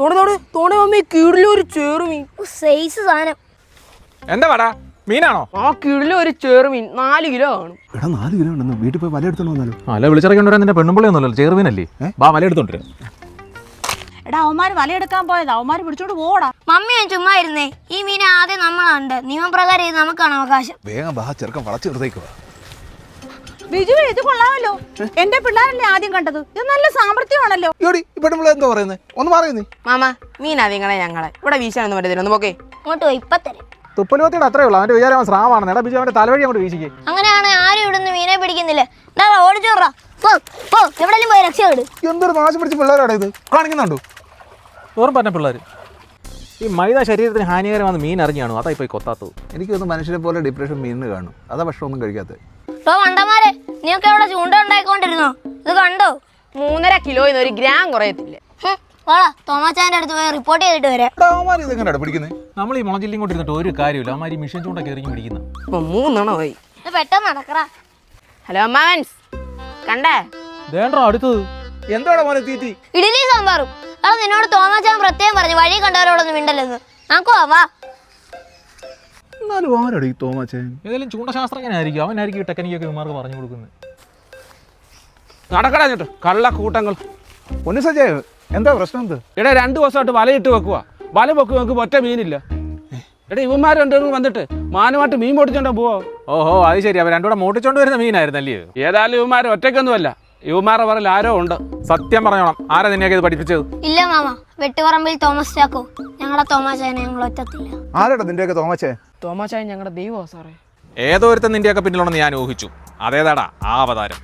തോടെ mummy കീഴിലൊരു ചേറുമീൻ size സാധനം. എന്താ വാടാ മീനാണോ? ആ കീഴിലൊരു ചേറുമീൻ 4 കിലോ കാണും. എടാ 4 കിലോ ഉണ്ടെന്ന് വീട്ടിൽ പോയി വല എടുത്തോണ്ട് വന്നാലോ? വല വിളിച്ചിറങ്ങിക്കൊണ്ടുവരാൻ നിന്റെ പെണ്ണുമ്പിള്ളി ഒന്നുമല്ലോ, ചെറുമീനല്ലേ? ബാ വല എടുത്തോണ്ടിരും. എടാ അവന്മാര് വലയെടുക്കാൻ പോയത്, അവന്മാര് പിടിച്ചോണ്ട് പോടാ. മമ്മി ചുമ്മാ ഇരുന്നേ. ഈ മീനെ ആദ്യം നമ്മളാണ്ട്, നിയമപ്രകാരം ഇത് നമുക്കാണ് അവകാശം. വേഗം ബാ, ചെറുക്കൻ വളച്ചു നിർത്തേക്കുക. ബിജു ഇത് കൊള്ളാമല്ലോ. എന്റെ പിള്ളേരല്ലേ ആദ്യം കണ്ടത്. ഇത് നല്ല സാമർത്ഥ്യമാണല്ലോ. എന്താ പറയുന്നത്? ഒന്ന് പറയുന്നേ. മാമ മീനാ ഞങ്ങളെ ഇവിടെ വീശാനൊന്നും പറ്റത്തില്ല. ഒന്ന് പോക്കേ ഇങ്ങോട്ട് പോയി ഇപ്പൊ തരാം. തുപ്പലോത്തിയുടെ അത്രേ ഉള്ളൂ. അവന്റെ വിചാരം സ്രാവാണ്. എടാ ബിജു അവന്റെ തലവഴി അങ്ങോട്ട് വീശിക്കേ. അങ്ങനെയാണ് ആരും ഇവിടുന്ന് മീനെ പിടിക്കുന്നില്ല. ഓടിച്ചോറാ പോ, എവിടെയും പോയി രക്ഷപ്പെട്. എന്തൊരു നാശം പിടിച്ച പിള്ളേരാണ് ഇത് കാണിക്കുന്നുണ്ടോ? ഓർമ്മ പറഞ്ഞ പിള്ളേർ ഈ മൈദ ശരീരത്തിന് ഹാനികരമാണെന്ന് മീൻ അറിഞ്ഞാണോ? അതായി പോയി കൊത്താത്തത്. എനിക്കൊന്ന് മനുഷ്യരെ പോലെ ഡിപ്രഷൻ മീനിന് കാണും. അതാ ഭക്ഷണമൊന്നും കഴിക്കാത്തത്. മണ്ടന്മാരെ, നീയൊക്കെ അവിടെ ചൂണ്ട ഉണ്ടായിക്കൊണ്ടിരുന്നോ? ഇത് കണ്ടോ? 3.5 കിലോന്ന് 1 ഗ്രാം കുറയത്തില്ല. വാടാ തോമാച്ചാന്റെ അടുത്ത് പോയി റിപ്പോർട്ട് ചെയ്തിട്ട് വരാം. ഇതെങ്ങനെയാണ് പിടിക്കുന്നത്? നമ്മൾ ഈ മുളജില്ലും കൊണ്ടിരുന്നിട്ട് ഒരു കാര്യമില്ല. അമ്മ ഈ മിഷൻ ചൂണ്ടൊക്കെ എറിഞ്ഞ് പിടിക്കുന്ന. ഇപ്പൊ 3 എണ്ണം പോയി. പെട്ടെന്ന് നടക്കറാ. ഹലോ അമ്മാവൻസ്, കണ്ടേ വേണ്ടോ അടുത്തത്? എന്താണ് മോനെ തീറ്റി? ഇഡലി സാമ്പാറും. അത് നിന്നോട് തോമാച്ചാൻ പ്രത്യേകം പറഞ്ഞു വഴി കണ്ടവരോടൊന്നും മിണ്ടല്ലെന്ന്. നമുക്ക് വാ. എന്നാലും ആരാണ് ഈ തോമാച്ചൻ? ഏതെങ്കിലും ചൂണ്ടശാസ്ത്രജ്ഞനായിരിക്കും. അവനായിരിക്കും ഈ ടെക്നിക്കൊക്കെ ഇവന്മാർക്ക് പറഞ്ഞു കൊടുക്കുന്നത്. നടക്കടാ ചേട്ടാ കള്ളക്കൂട്ടങ്ങൾ. ഒന്ന് സജയ, എന്താ പ്രശ്നം? എന്ത് എടാ 2 ദിവസമായിട്ട് വലയിട്ട് വെക്കുക. വല വെക്കുക നോക്കുമ്പോൾ ഒറ്റ മീനില്ല. എടാ ഇവന്മാർ രണ്ടുപേരും വന്നിട്ട് മാനുമായിട്ട് മീൻ പൊട്ടിച്ചോണ്ടാ പോവോ? ഓഹോ അത് ശരി. അവർ രണ്ടുകൂടെ മൂട്ടിച്ചോണ്ട് വരുന്ന മീനായിരുന്നല്ലേ? ഏതായാലും ഇവന്മാർ ഒറ്റയ്ക്കൊന്നുമല്ല. ഇവന്മാരുടെ പറയിൽ ആരോ ഉണ്ട്. സത്യം പറഞ്ഞോണം, ആരാ നിന്നെയൊക്കെ ഇത് പഠിപ്പിച്ചത്? ഇല്ല മാമ, വെട്ടുപറമ്പിൽ തോമസ് ചാക്കോ. ഞങ്ങളുടെ തോമാച്ചായനെ ഞങ്ങൾ ഒറ്റത്തില്ല. ആരാടാ നിന്റെയൊക്കെ തോമാച്ചേ? തോമാച്ചായ ഞങ്ങളുടെ ദൈവമോ സാറേ. ഏതോ ഒരുത്തൻ നിന്റെയൊക്കെ പിന്നിലുണ്ടെന്ന് ഞാൻ ഊഹിച്ചു. അതേതാടാ ആ അവതാരം?